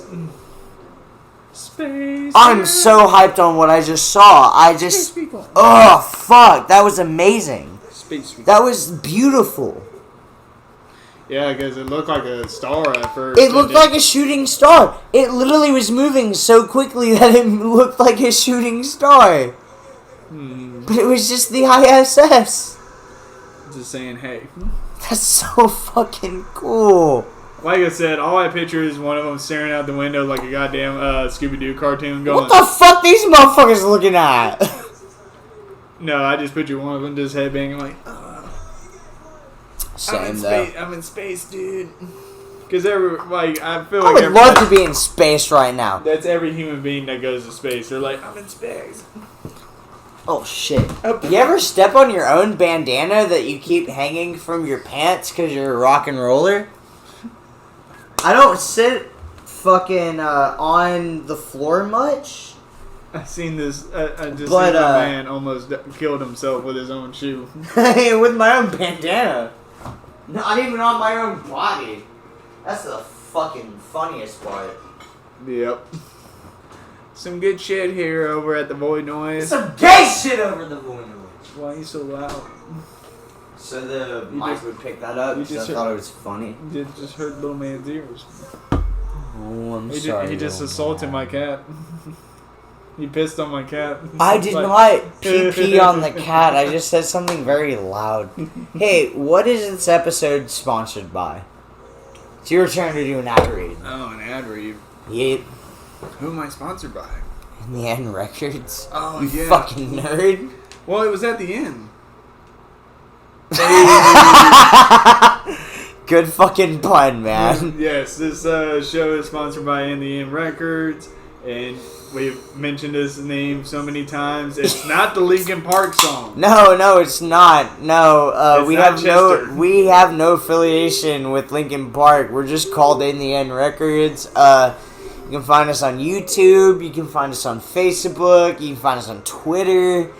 I'm so hyped on what I just saw. Oh, fuck. That was amazing. That was beautiful. Yeah, because it looked like a star at first. It looked like a shooting star. It literally was moving so quickly that it looked like a shooting star. But it was just the ISS. Just saying, hey. That's so fucking cool. Like I said, all I picture is one of them staring out the window like a goddamn Scooby-Doo cartoon going... What the fuck these motherfuckers looking at? No, I just picture one of them just headbanging like... Same, though. I'm in space, dude. Because I feel I like... would love to be in space right now. That's every human being that goes to space. They're like, I'm in space. Oh, shit. You ever step on your own bandana that you keep hanging from your pants because you're a rock and roller? I don't sit fucking on the floor much. I seen this. I just seen a man almost killed himself with his own shoe. With my own bandana. Not even on my own body. That's the fucking funniest part. Yep. Some good shit here over at the Void Noise. Some gay shit over the Void Noise. Why are you so loud? So the mic would pick that up because I thought it was funny. You just hurt little man's ears. Oh, I'm sorry. He just assaulted my cat. He pissed on my cat. I did not pee on the cat. I just said something very loud. Hey, what is this episode sponsored by? It's your turn to do an ad read. Oh, an ad read. Yep. Who am I sponsored by? In the End Records. Oh, you yeah. fucking nerd. Well, it was at the end. Good fucking pun, man. Yes, this show is sponsored by In the End Records, and we've mentioned his name so many times. It's not the Linkin Park song. No, it's not. No, It's we not have Chester. we have no affiliation with Linkin Park. We're just called In the End Records. You can find us on YouTube. You can find us on Facebook. You can find us on Twitter.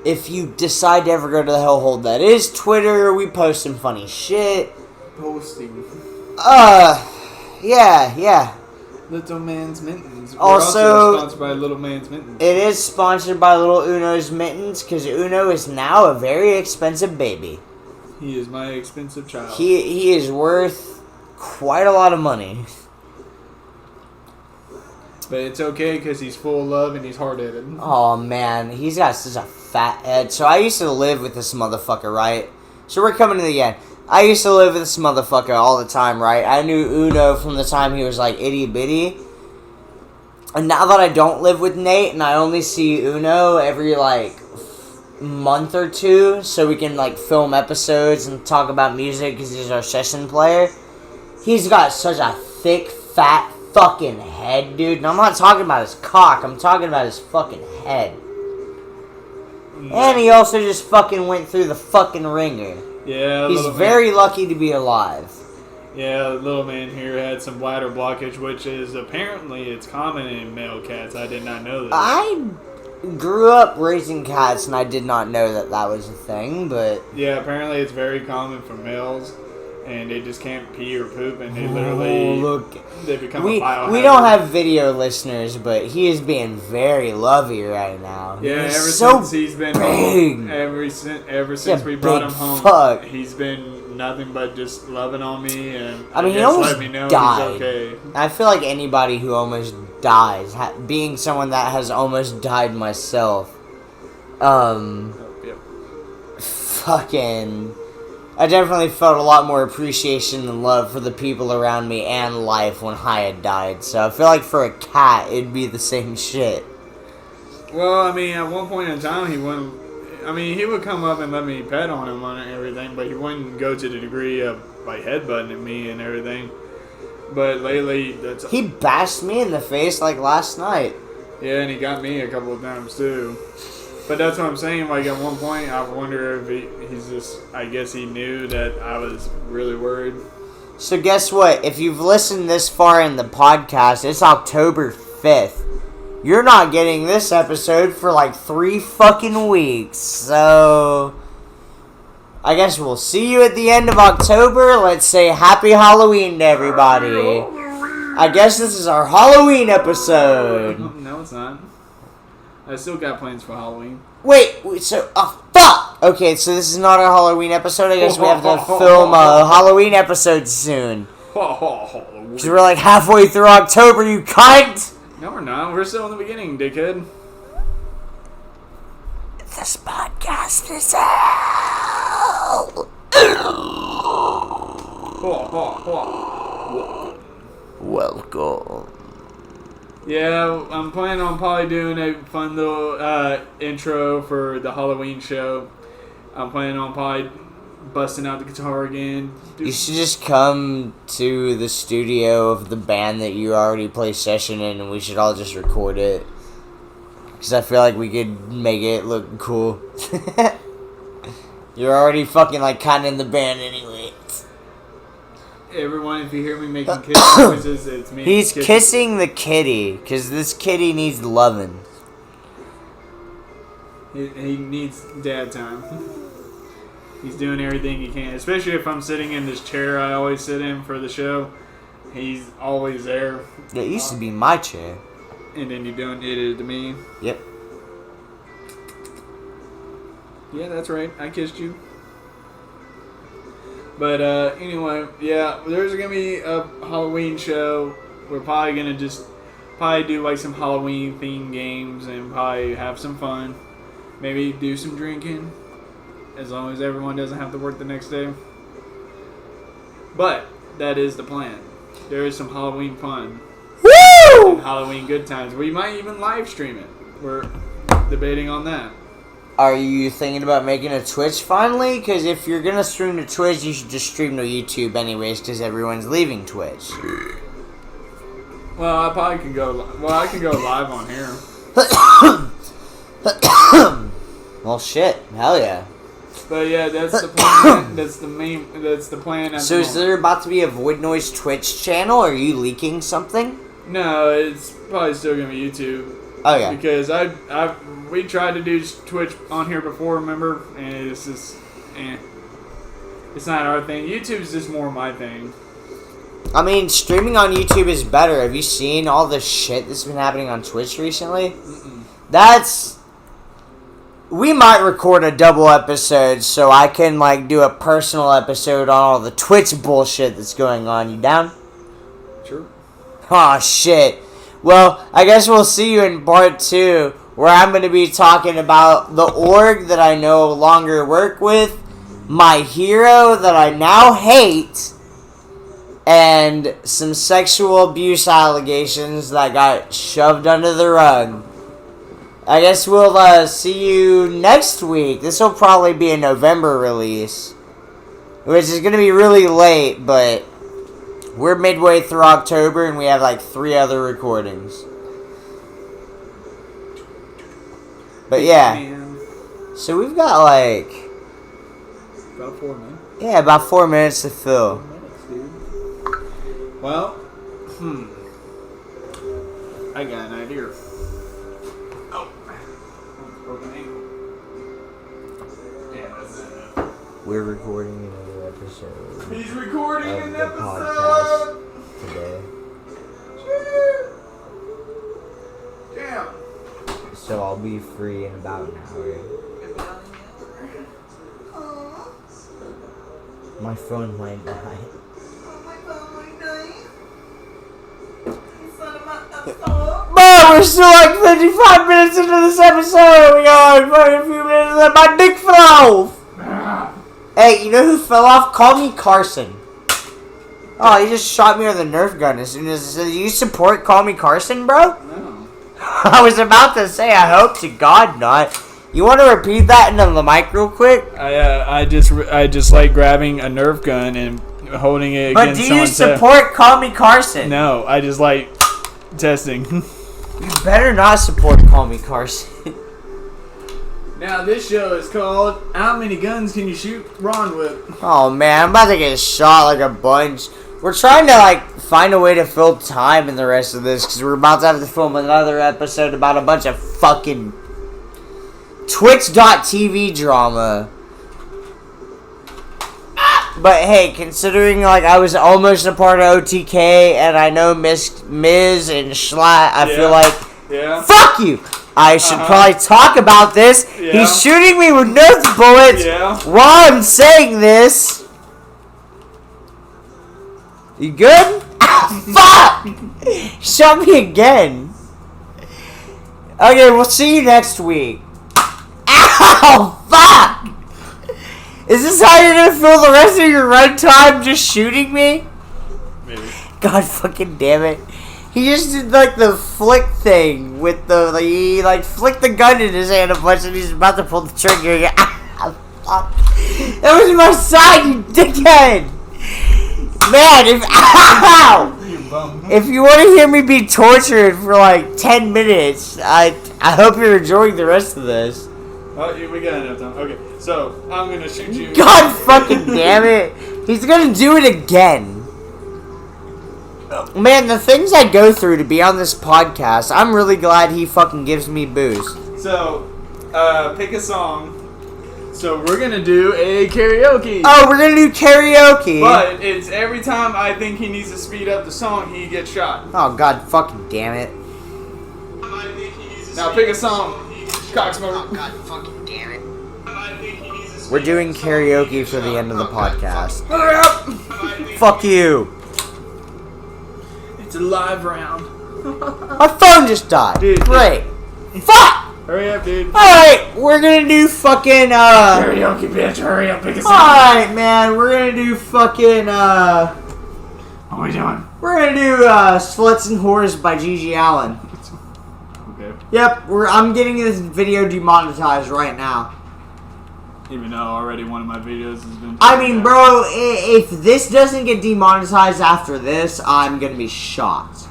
If you decide to ever go to the hellhole that is Twitter, we post some funny shit. Posting. Yeah. Little Man's Mittens. We're Also sponsored by Little Man's Mittens. It is sponsored by Little Uno's Mittens, because Uno is now a very expensive baby. He is my expensive child. He is worth quite a lot of money. But it's okay because he's full of love and he's hard-headed. Oh, man. He's got such a fat head. So I used to live with this motherfucker, right? So we're coming to the end. I used to live with this motherfucker all the time, right? I knew Uno from the time he was, like, itty-bitty. And now that I don't live with Nate and I only see Uno every, like, month or two so we can, like, film episodes and talk about music because he's our session player, he's got such a thick, fat fucking head, dude. And I'm not talking about his cock. I'm talking about his fucking head. And he also just fucking went through the fucking ringer. Yeah, he's very lucky to be alive. Yeah, the little man here had some bladder blockage, which is apparently it's common in male cats. I did not know that. I grew up raising cats, and I did not know that that was a thing. But yeah, apparently it's very common for males, and they just can't pee or poop, and they literally they become a biohazard. We don't have video listeners, but he is being very lovey right now. Yeah, he's ever so since he's been big. home, ever since we brought him home, he's been nothing but just loving on me, and I mean, he just almost let me know died. he's okay. I feel like anybody who almost dies, being someone that has almost died myself, fucking, I definitely felt a lot more appreciation and love for the people around me and life when Hyatt died. So I feel like for a cat, it'd be the same shit. Well, I mean, at one point in time, he wouldn't. I mean, he would come up and let me pet on him and everything, but he wouldn't go to the degree of like headbutting me and everything. But lately, he bashed me in the face like last night. Yeah, and he got me a couple of times too. But that's what I'm saying. Like at one point, I wonder if he's just. I guess he knew that I was really worried. So guess what? If you've listened this far in the podcast, it's October 5th. You're not getting this episode for like 3 fucking weeks. So I guess we'll see you at the end of October. Let's say Happy Halloween to everybody. I guess this is our Halloween episode. No, it's not. I still got plans for Halloween. Wait, so, fuck! Okay, so this is not our Halloween episode. I guess we have to film a Halloween episode soon. Because we're like halfway through October, you cunt! No, we're not. We're still in the beginning, dickhead. This podcast is hell. Welcome. Yeah, I'm planning on probably doing a fun little intro for the Halloween show. I'm planning on probably busting out the guitar again. You should just come to the studio of the band that you already play session in, and we should all just record it. Because I feel like we could make it look cool. You're already fucking like kind of in the band anyway. Everyone, if you hear me making kissing noises, it's me. He's kissing the kitty, because this kitty needs loving. He needs dad time. He's doing everything he can, especially if I'm sitting in this chair I always sit in for the show. He's always there. It used to be my chair. And then you don't did it to me. Yep. Yeah, that's right. I kissed you. But anyway, yeah, there's gonna be a Halloween show. We're probably gonna just do like some Halloween themed games and probably have some fun. Maybe do some drinking, as long as everyone doesn't have to work the next day. But that is the plan. There is some Halloween fun. Woo! And Halloween good times. We might even live stream it. We're debating on that. Are you thinking about making a Twitch finally? Because if you're going to stream to Twitch, you should just stream to YouTube anyways, because everyone's leaving Twitch. Well, I probably can go... Well, I can go live on here. Well, shit. Hell yeah. But yeah, that's the plan. That's the plan. So is there about to be a Void Noise Twitch channel? Are you leaking something? No, it's probably still going to be YouTube. Oh, yeah. Because we tried to do Twitch on here before, remember? And it's just, it's not our thing. YouTube's just more my thing. I mean, streaming on YouTube is better. Have you seen all the shit that's been happening on Twitch recently? Mm-mm. That's we might record a double episode so I can, like, do a personal episode on all the Twitch bullshit that's going on. You down? Sure. Aw, shit. Well, I guess we'll see you in part 2, where I'm going to be talking about the org that I no longer work with, my hero that I now hate, and some sexual abuse allegations that got shoved under the rug. I guess we'll see you next week. This will probably be a November release, which is going to be really late, but we're midway through October and we have like 3 other recordings. But yeah, so we've got like about 4 minutes. Yeah, about 4 minutes to fill. 4 minutes, dude. Well, I got an idea. Oh, broken ankle. Yeah, that's it. We're recording another episode. He's recording of an the episode podcast today. Damn. So I'll be free in about an hour. My phone might die. Bro, we're still like 55 minutes into this episode. We got like fucking a few minutes left. My dick fell off. Hey, you know who fell off? Call me Carson. Oh, he just shot me with a Nerf gun as soon as I said, you support Call Me Carson, bro? No. I was about to say, I hope to God not. You want to repeat that into the mic real quick? I just like grabbing a Nerf gun and holding it But against do you someone's head. support Call Me Carson? No, I just like testing. You better not support Call Me Carson. Now this show is called How Many Guns Can You Shoot Ron With? Oh man, I'm about to get shot like a bunch. We're trying to like find a way to fill time in the rest of this because we're about to have to film another episode about a bunch of fucking Twitch.tv drama. But hey, considering like I was almost a part of OTK and I know Miz and Schlatt, I feel like fuck you. I should probably talk about this. Yeah. He's shooting me with Nerf bullets while I'm saying this. You good? Fuck! Shot me again. Okay, we'll see you next week. Ow! Fuck! Is this how you're gonna fill the rest of your runtime, just shooting me? Maybe. God fucking damn it. He just did like the flick thing with the, he like flicked the gun in his hand a bunch and he's about to pull the trigger. Ah, fuck. That was my side, you dickhead! Man, if you want to hear me be tortured for like 10 minutes, I hope you're enjoying the rest of this. Oh, we got enough time. Okay, so I'm gonna shoot you. God fucking damn it! He's gonna do it again. Man, the things I go through to be on this podcast, I'm really glad he fucking gives me boost. So, pick a song. So we're gonna do a karaoke. Oh, we're gonna do karaoke. But it's every time I think he needs to speed up the song, he gets shot. Oh god fucking damn it. Now pick a song. Cocksmoker. Oh god fucking damn it. We're doing karaoke for the end of the podcast. Hurry up! Fuck you. It's a live round. My phone just died. Dude, great. Fuck! Hurry up, dude. Alright, we're gonna do fucking, karaoke, bitch. Hurry up, pick a song. Alright, man, we're gonna do fucking, What are we doing? we're gonna do, Sluts and Whores by Gigi Allen. Okay. Yep, I'm getting this video demonetized right now. Even though already one of my videos has been... I mean, bro, if this doesn't get demonetized after this, I'm gonna be shocked.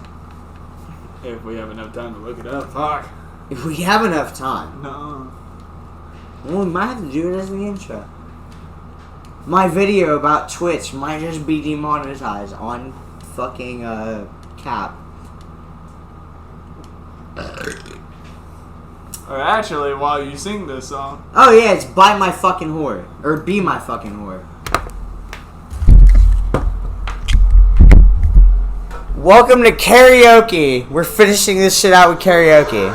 If we have enough time to look it up. Fuck. If we have enough time. No. Well, we might have to do it as the intro. My video about Twitch might just be demonetized on fucking, cap. Or actually, while you sing this song... Oh yeah, it's Bite My Fucking Whore. Or Be My Fucking Whore. Welcome to karaoke. We're finishing this shit out with karaoke.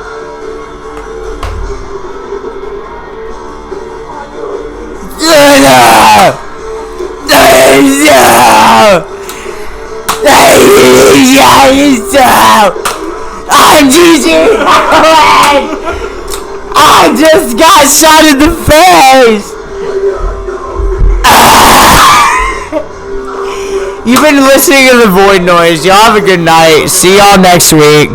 I'm GG. I just got shot in the face. You've been listening to the void noise. Y'all have a good night. See y'all next week.